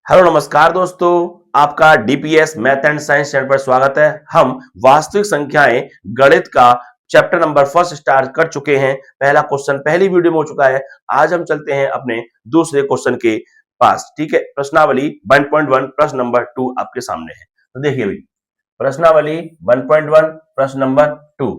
Hello नमस्कार दोस्तों, आपका DPS math and science channel पर स्वागत है। हम वास्तविक संख्याएं गणित का चैप्टर नंबर फर्स्ट स्टार्ट कर चुके हैं। पहला क्वेश्चन पहली वीडियो में हो चुका है। आज हम चलते हैं अपने दूसरे क्वेश्चन के पास। ठीक है, प्रश्नावली 1.1 प्रश्न नंबर 2 आपके सामने है। तो देखिए भाई, प्रश्नावली 1.1 प्रश्न नंबर 2,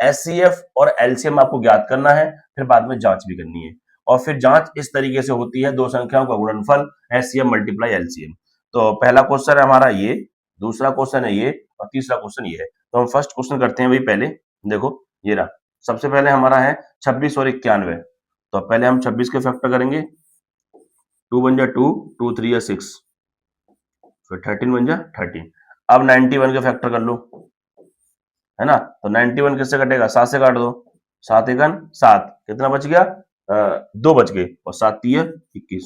एचसीएफ और एलसीएम आपको ज्ञात करना है, फिर बाद में जांच भी करनी है। और फिर जांच इस तरीके से होती है, दो संख्याओं का गुणनफल एचसीएफ मल्टीप्लाई एलसीएम। तो पहला क्वेश्चन है हमारा ये, दूसरा क्वेश्चन है ये, और तीसरा क्वेश्चन ये है। तो हम फर्स्ट क्वेश्चन करते हैं भाई। पहले देखो ये रहा, सबसे पहले हमारा है 26 और 91। तो पहले हम 26 के फैक्टर करेंगे, 2 बन जा 2, 2 3 या 6, फिर 13 बन जा 13। अब 91 के फैक्टर कर लो, है ना। तो 91 किससे कटेगा, 7 से काट दो, 7 एकन 7, कितना बच गया, 2 बच गए, और 7 3 21,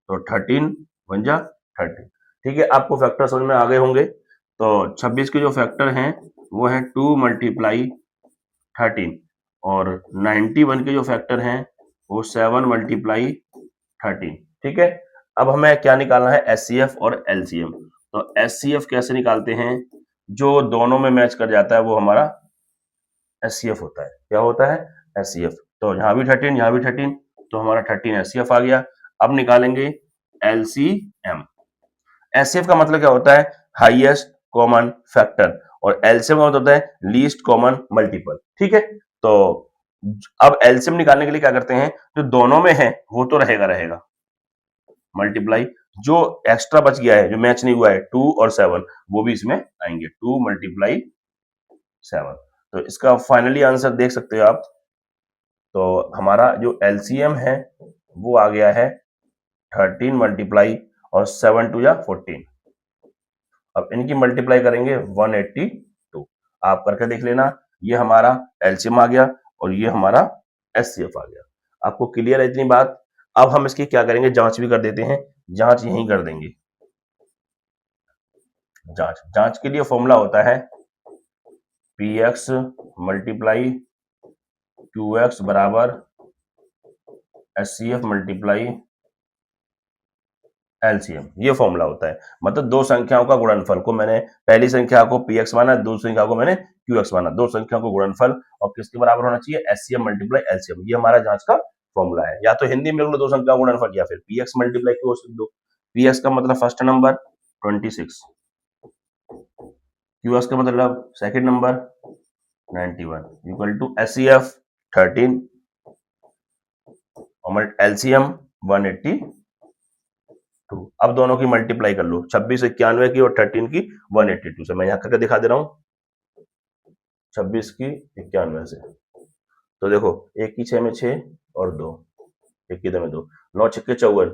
तो 13 बन जा 30। ठीक है, आपको फैक्टर समझ में आ गए होंगे। तो 26 के जो फैक्टर हैं वो है 2 मल्टीप्लाई 13, और 91 के जो फैक्टर हैं वो 7 मल्टीप्लाई 13। ठीक है, अब हमें क्या निकालना है, एचसीएफ और एलसीएम। तो एचसीएफ कैसे निकालते हैं, जो दोनों में मैच कर जाता है वो हमारा एचसीएफ होता है। क्या होता है, एचसीएफ। तो यहाँ भी 13, यहाँ भी 13, तो हमारा 13 एचसीएफ आ गया। अब निकालेंगे एलसीएम। एचसीएफ का मतलब क्या होता है, हाईएस्ट कॉमन फैक्टर, और एलसीएम का मतलब होता है लीस्ट कॉमन मल्टीपल। ठीक है, तो अब एलसीएम निकालने के लिए क्या करते हैं, जो दोनों में है वो तो रहेगा रहेगा, मल्टीप्लाई जो एक्स्ट्रा बच गया है, जो मैच नहीं हुआ है 2 और 7, वो भी इसमें आएंगे, 2 मल्टीप्लाई 7। तो इसका फाइनली आंसर देख सकते हो आप। तो हमारा जो एलसीएम है वो आ गया है 13 मल्टीप्लाई और 7 2 या 14। अब इनकी मल्टीप्लाई करेंगे 182। आप करके देख लेना, ये हमारा एलसीएम आ गया और ये हमारा एचसीएफ आ गया। आपको क्लियर है इतनी बात। अब हम इसकी क्या करेंगे, जांच भी कर देते हैं। जांच यहीं कर देंगे। जांच के लिए फॉर्मूला होता है P x multiply Q X बराबर एचसीएफ मल्टीप्लाई एलसीएम। ये फॉर्मूला होता है, मतलब दो संख्याओं का गुणनफल को मैंने, पहली संख्या को पी एक्स माना, दूसरी संख्या को मैंने क्यू एक्स माना। दो संख्याओं को गुणनफल और किसके बराबर होना चाहिए, एचसीएम मल्टीप्लाई एलसीएम। ये हमारा जांच का फॉर्मूला है। या तो हिंदी में लिख लो दो संख्याओं का गुणनफल, या फिर P x multiply Q x लिख दो। पी एक्स का मतलब फर्स्ट नंबर 26, क्यू एक्स का मतलब second number 91, equal to HCF 13 और एलसीएम 182। अब दोनों की मल्टीप्लाई कर लो, 26 91 की और 13 की 182 से। मैं यहां करके दिखा दे रहा हूं, 26 की 91 से। तो देखो, एक की 6 में 6 और 2, एक की 2 में 2, 9 छक्के 54,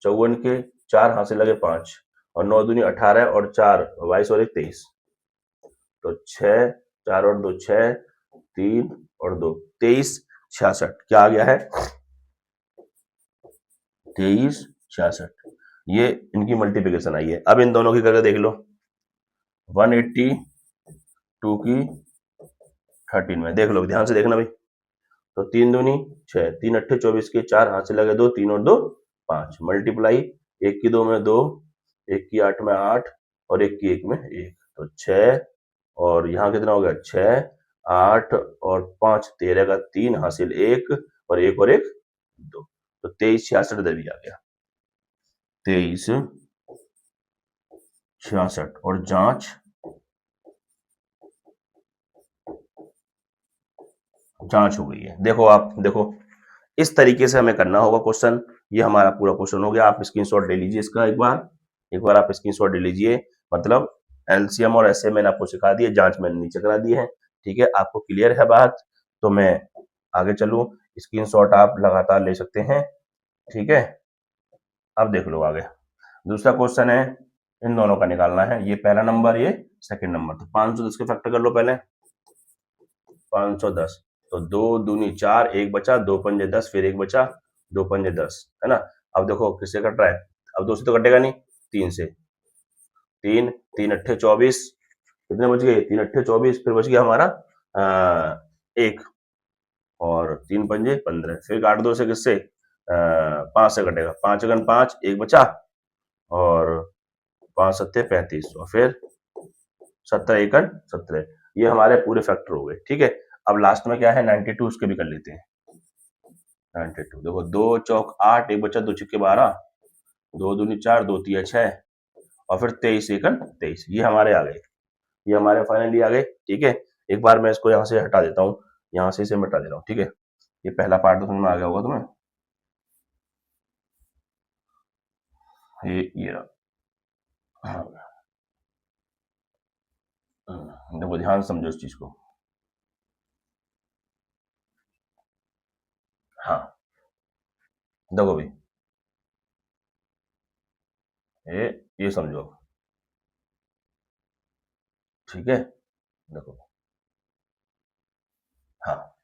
54 के 4 हाथ से लगे 5, और 9 दूनी 18 और 4 22 और 1 23। तो 6 4 और 2 6, 3 और 2 23, 66। क्या आ गया है, 23 66। ये इनकी मल्टीप्लिकेशन आई है। अब इन दोनों की करके देख लो, 182 की 13 में देख लो, ध्यान से देखना भाई। तो 3 दूनी 6, 3 अट्ठे 24 के 4 हाथ से लगे 2, 3 और 2 5, मल्टीप्लाई 1 की 2 में 2, 1 की 8 में 8 और 1 की 1 में 1, तो 6, और यहाँ कितना हो गया 6 8 और 5 13 का 3 हासिल 1 और 1 और 1 2, तो 23 66 भी आ गया, 23 66। और जांच हो गई है। देखो, आप देखो, इस तरीके से हमें करना होगा क्वेश्चन। ये हमारा पूरा क्वेश्चन हो गया। आप स्क्रीनशॉट ले लीजिए इसका, एक बार आप स्क्रीनशॉट ले लीजिए। मतलब एलसीएम और एचसीएम मैंने आपको सिखा दिए, जांच मैंने नीचे करा दी है। ठीक है, आपको क्लियर है बात। तो मैं आगे चलूं, स्क्रीनशॉट आप लगातार ले सकते हैं। ठीक है, अब देख लो आगे। दूसरा क्वेश्चन है, इन दोनों का निकालना है, ये पहला नंबर, ये सेकंड नंबर। तो 510 के फैक्टर कर लो पहले, 510। तो 2 दूनी 4, 1 बचा, 2 पंजे 10, फिर 1 बचा, 2 पंजे 10, है ना। अब देखो किससे कट रहा है, अब 2 से तो कटेगा नहीं, 3 से। 3 3 अट्ठे 24, कितने बच गए, 3 अट्ठे 24, फिर बच गया हमारा 1, और 3 पंजे 15, फिर काट दो से किससे, 5 से कटेगा, 5 अगन 5, 1 बचा, और 5 सत्ते 35 और फिर 17 एकड़ 17, ये हमारे पूरे फैक्टर हो गए। ठीक है, अब लास्ट में क्या है 92, उसके भी कर लेते हैं। 92 देखो, 2 चौक 8, एक बचा 2 छिक्के 12, 2 दूनी 4, 2 तिया 6 और फिर 23 एकड़ 23, ये हमारे आ गए, ये हमारे फाइनली आ गए। ठीक है, एक बार मैं इसको यहाँ से हटा देता हूँ, यहाँ से इसे हटा दे रहा हूँ। ठीक है, ये पहला पार्ट तो समझ में आ गया होगा तुम्हें। ये रहा। हाँ, देखो ध्यान से समझो इस चीज को। हाँ, देखो भाई, ये समझो। ठीक है, देखो, हाँ,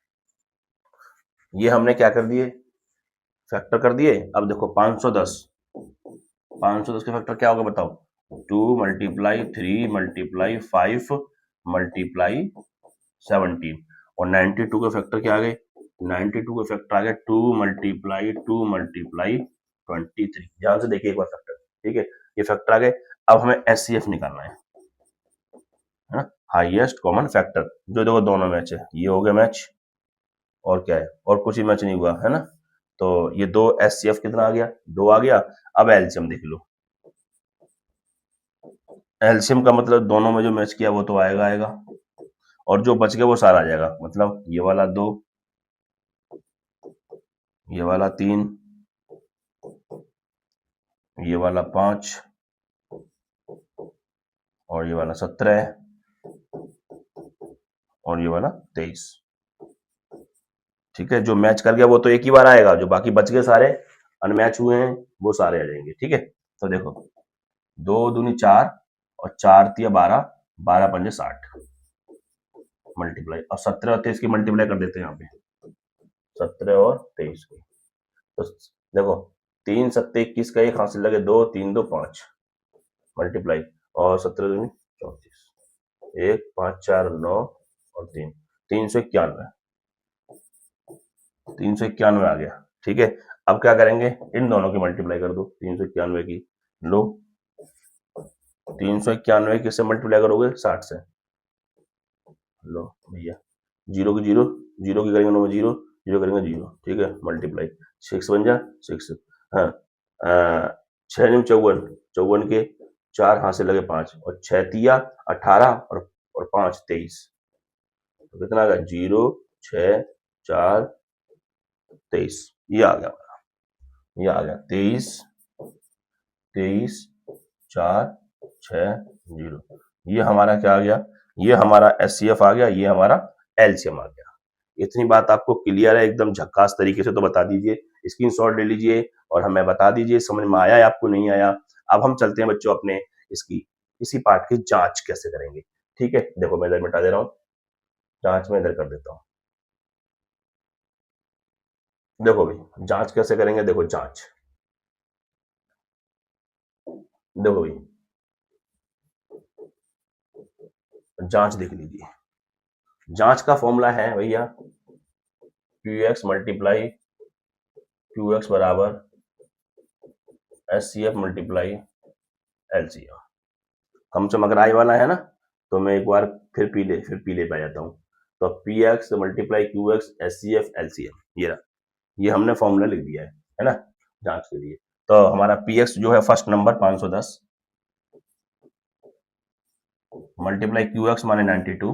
ये हमने क्या कर दिए, फैक्टर कर दिए। अब देखो 510, 510 का फैक्टर क्या होगा बताओ, 2 मल्टीप्लाई 3 मल्टीप्लाई 5 मल्टीप्लाई 17, और 92 का फैक्टर क्या आ गए, 92 का फैक्टर आ गया 2 मल्टीप्लाई 2 मल्टीप्लाई 23। ध्यान से देखिए एक बार फैक्टर। ठीक है, ये फैक्टर आ गए। अब हमें एचसीएफ निकालना है ना, हाईएस्ट कॉमन फैक्टर, जो देखो दोनों मैच है, ये हो गया मैच, और क्या है, और कुछ ही मैच नहीं हुआ है ना। तो ये 2 एचसीएफ कितना आ गया, 2 आ गया। अब एलसीएम देख लो, एलसीएम का मतलब दोनों में जो मैच किया वो तो आएगा आएगा, और जो बच गया वो सारा आ जाएगा। मतलब ये वाला 2, ये वाला 3, ये वाला 5 और ये वाला 17 और ये वाला 23। ठीक है, जो मैच कर गया वो तो एक ही बार आएगा, जो बाकी बच गए सारे अनमैच हुए हैं वो सारे आ जाएंगे। ठीक है, तो देखो 2 दूनी 4 और 4 तिया 12, 12 पंजे 60 मल्टीप्लाई, और 17 और 23 की मल्टीप्लाई कर देते हैं यहाँ पे, 17 और 23 की। तो देखो 3 सत्ते 21 का एक हासिल लगे, 2 3 2 5 मल्टीप्लाई, और 17 दूनी 34, 1 5 4 9 और 3, 391, 391 आ गया। ठीक है, अब क्या करेंगे, इन दोनों की मल्टीप्लाई कर दो, 391 की। लो 391 किससे मल्टीप्लाई करोगे, 60 से। लो भैया, जीरो की जीरो, जीरो की करेंगे 9 में जीरो, जीरो करेंगे जीरो। ठीक है, मल्टीप्लाई 6 बन जा 6, हाँ, 6 नीम 54, 54 के 4 हाथ से लगे 5 और 6 तिया 18 और 5 23, तो कितना आ गया, 0 6 4 23, ये आ गया, ये आ गया 23 23 4 6 0, ये हमारा क्या आ गया, ये हमारा एचसीएफ आ गया, ये हमारा एलसीएम आ गया। इतनी बात आपको क्लियर है एकदम झक्कास तरीके से, तो बता दीजिए, स्क्रीनशॉट ले लीजिए और हमें बता दीजिए समझ में आया या आपको नहीं आया। अब हम चलते हैं बच्चों अपने इसकी इसी पार्ट की जांच कैसे करेंगे। ठीक है, देखो मैं इधर मिटा दे रहा हूँ, जांच में इधर कर देता हूँ। देखो भाई जांच कैसे करेंगे, देखो जांच, देखो भाई जांच देख लीजिए। जांच का फॉर्मूला है भैया Q X multiply Q X बराबर S C F multiply L C F. हम चमकराई वाला है ना, तो मैं एक बार फिर पीले पे आ जाता हूँ। तो P x multiply Q x S C F L C F, ये रहा, ये हमने फॉर्मूला लिख दिया है ना, जांच के लिए। तो हमारा पी एक्स जो है first number 510 multiply Q x माने 92,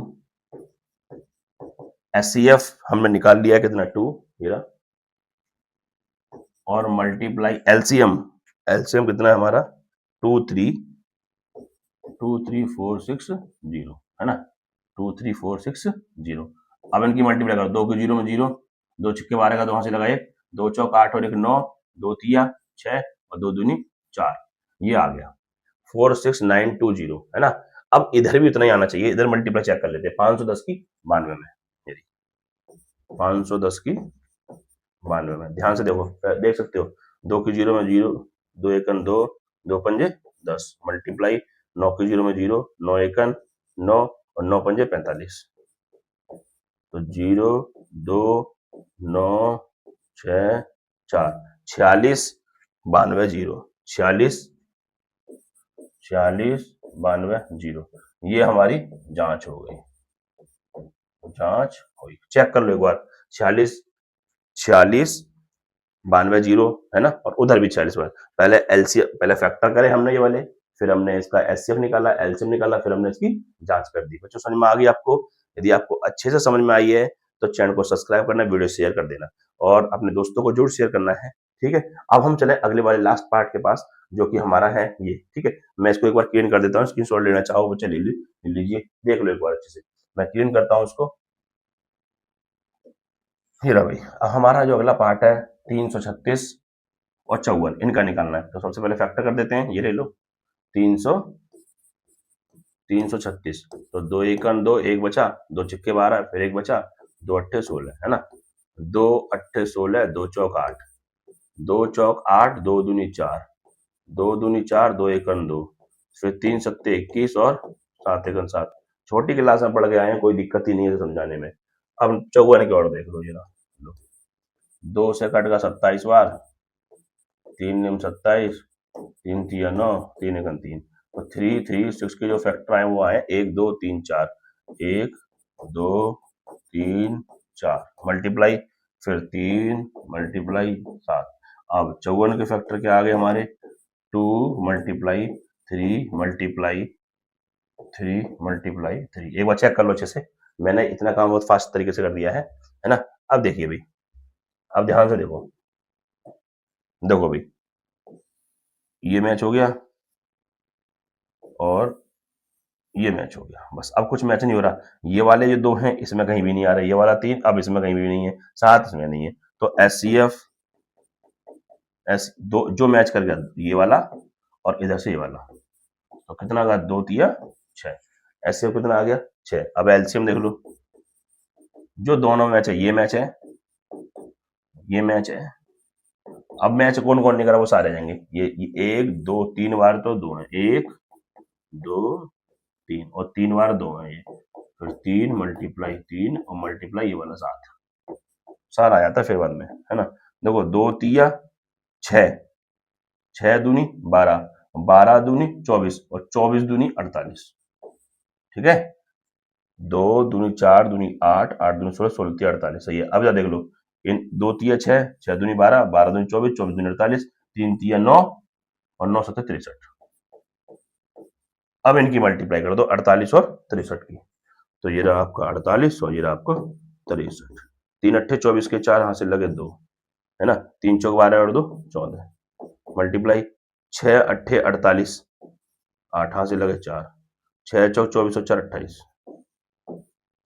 एस सी एफ हमने निकाल लिया कितना 2, ये रहा, और मल्टीप्लाई एलसीएम, एलसीएम कितना है हमारा 23460 है ना, 23460। अब इनकी मल्टीप्लाई करो, 2 के 0 में 0, 2 छिक्के 12 का 2 से लगा 1, 2 चौक 8 और 1 9, 2 तिया 6 और 2 दूनी 4, ये आ गया 46920 है ना। अब इधर भी उतना ही आना चाहिए, इधर मल्टीप्लाई चेक कर लेते हैं, 510 की 92 में, 510 की 92 में, ध्यान से देखो, देख सकते हो, 2 की 0 में 0, 2 एकन 2, 2 पंजे 10 मल्टीप्लाई 9 की 0 में 0, 9 एकन 9 और 9 पंजे 45, तो 0 2 9 6 4 46 92 0 46 46 92 0। ये हमारी जांच हो गई, जांच हुई। चेक कर लो एक बार, 46 46 92 0 है ना, और उधर भी 46 पहले एलसीएम, पहले फैक्टर करे हमने ये वाले, फिर हमने इसका एचसीएफ निकाला, एलसीएम निकाला, फिर हमने इसकी जांच कर दी। बच्चों समझ में आ गई आपको? यदि आपको अच्छे से समझ में आई है तो चैनल को सब्सक्राइब करना, वीडियो शेयर कर देना और अपने दोस्तों को जरूर शेयर करना है। ठीक है, अब हम चले अगले वाले लास्ट पार्ट के पास, जो कि हमारा है ये। ठीक है, मैं इसको एक बार क्लीन कर देता हूँ, स्क्रीनशॉट लेना चाहो बच्चे ले लीजिए, देख लो एक बार अच्छे से। मैं क्लीन करता हूँ उसको। ये रहा भाई, अब हमारा जो अगला पार्ट है 336 और 54, इनका निकालना है। तो सबसे पहले फैक्टर कर देते हैं, ये ले लो 336, तो 2 एकन 2, एक बचा, 2 छिक्के 12, फिर एक बचा, 2 अट्ठे 16 है ना, 2 अट्ठे 16, 2 चौक 8, 2 चौक 8, 2 दूनी 4, 2 दूनी 4, 2 एकन 2, फिर 3 सत्ते 21 और 7 एकन 7। छोटी क्लास में पढ़ के आए हैं, कोई दिक्कत ही नहीं है समझाने में। अब 54 की और देख लो, ये ना 2 से कट का 27 बार, 3 निम 27, 3 तिया 9, 3 एकन 3, तो 3 3 6 के जो फैक्टर आए वो आए 1 2 3 4, 1 2 3 4 मल्टीप्लाई, फिर 3 मल्टीप्लाई 7। अब 54 के फैक्टर क्या आ गए हमारे, 2 मल्टीप्लाई 3 मल्टीप्लाई 3 मल्टीप्लाई 3। एक बार चेक कर लो अच्छे से, मैंने इतना काम बहुत फास्ट तरीके से कर दिया है ना। अब देखिए भाई, अब ध्यान से देखो, देखो भाई, ये मैच हो गया और ये मैच हो गया, बस अब कुछ मैच नहीं हो रहा। ये वाले जो 2 हैं इसमें कहीं भी नहीं आ रहा, ये वाला 3 अब इसमें कहीं भी नहीं है, 7 इसमें नहीं है, तो एचसीएफ एस दो जो मैच कर गया, ये वाला और इधर से ये वाला, तो कितना आ गया, 2 तिया 6, एचसीएफ कितना आ गया 6। अब एलसीएम देख लो, जो दोनों मैच है, ये मैच है, ये मैच है। अब मैच कौन कौन नहीं करा वो सारे जाएंगे, ये 1 2 3 बार तो 2 है, 1 2 3 और 3 बार 2 है ये, फिर 3 मल्टीप्लाई 3 और मल्टीप्लाई ये वाला 7, सारा आ जाता है फिर बाद में, है ना। देखो 2 तिया 6, 6 दूनी 12, 12 दूनी 24 और 24 दूनी 48। ठीक है, 2 दूनी 4 दूनी 8, 8 दूनी 16, 16 तिया 48, सही है। अब जा देख लो, इन 2 तिया 6, 6 दूनी 12, 12 दूनी 24, 24 दूनी 48, 3 तिया 9 और 9 सत्ते 63। अब इनकी मल्टीप्लाई कर दो 48 और 63 की, तो ये रहा आपका 48 और ये रहा आपका 63। 3 अट्ठे 24 के 4 हाथ से लगे 2, है ना, 3 चौक 12 और 2 14, मल्टीप्लाई 6 अट्ठे 48, 8 हाथ से लगे 4, 6 चौक 24 और 4 28,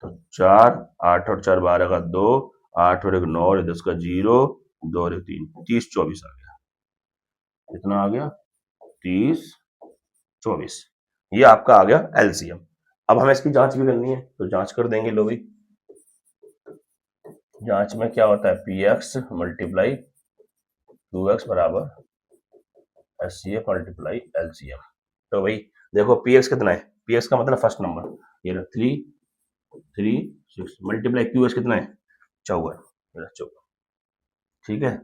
तो 4 8 और 4 12 का 2, 8 और 1 9 और 10 का 0, 2 और 1 3, 30 24 आ गया। कितना आ गया, 30 24। ये आपका आ गया एलसीएम। अब हमें इसकी जांच भी करनी है, तो जांच कर देंगे। लो भाई, जांच में क्या होता है, पी एक्स मल्टीप्लाई 2x बराबर एचसीएफ मल्टीप्लाई एलसीएम। तो भाई देखो पी एक्स कितना है, पी एक्स का मतलब फर्स्ट नंबर, ये 3 3 6 मल्टीप्लाई क्यू एस कितना है 54, ठीक है,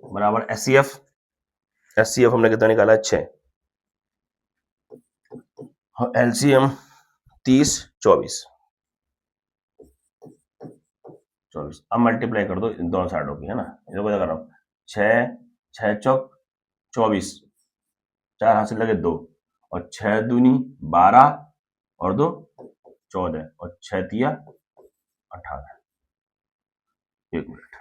बराबर एचसीएफ, एचसीएफ हमने कितना निकाला है 6, एलसीएम 30 24। अब मल्टीप्लाई कर दो इन दोनों साइडों की, है ना। इधर क्या कर रहा हूँ, 6 6 चौक 24, 4 हाथ से लगे 2 और 6 दूनी 12 और 2 14 और 6 तिया 18। एक मिनट,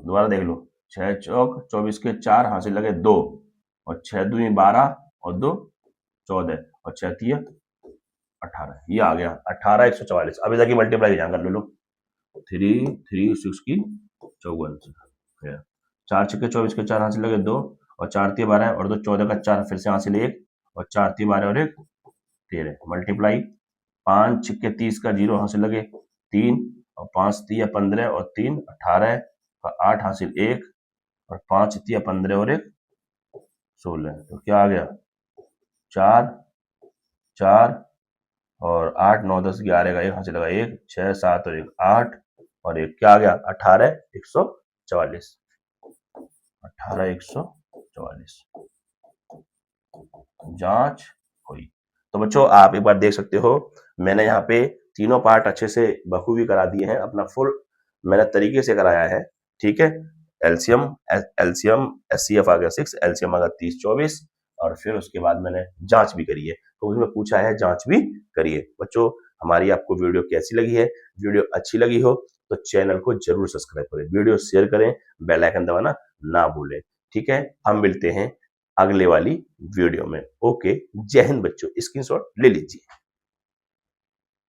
दोबारा देख लो, 6 चौक 24 के 4 हाथ से लगे 2 और 6 दूनी 12 और 2 14 और 6 तिया 18, ये आ गया 18 144। अब इधर की मल्टीप्लाई यहाँ कर लो, 3 3 6 की 54 से, 4 छक्के 24 के 4 हाथ से लगे 2 और 4 तिया 12 और 2 14 का 4 फिर से यहाँ से ले 1 और 4 तिया 12 और 1 13, मल्टीप्लाई 5 छक्के 30 का 0 हाथ से लगे 3 और 5 तिया 15 और 3 18 और 8 हासिल 1 और 5 तिया 15 और 1 16, तो क्या आ गया 4 4 और 8 9 10 11 का 1 हासिल लगा 1 6 7 और 1 8 और 1 क्या आ गया 18 144। 18,144 जांच हुई। तो बच्चों आप एक बार देख सकते हो, मैंने यहाँ पे तीनों पार्ट अच्छे से बखूबी करा दिए हैं, अपना फुल मैंने तरीके से कराया है, ठीक है। एलसीएम एलसीएम एचसीएफ आ गया 6, एलसीएम आ गया 30 24, और फिर उसके बाद मैंने जांच भी करी है, तो उसमें पूछा है जांच भी करिए। बच्चों हमारी आपको वीडियो कैसी लगी है? वीडियो अच्छी लगी हो तो चैनल को जरूर सब्सक्राइब करें, वीडियो शेयर करें, बेल आइकन दबाना ना भूलें, ठीक है। हम मिलते हैं अगले वाली वीडियो में। ओके, जय हिंद बच्चों, स्क्रीनशॉट ले लीजिए।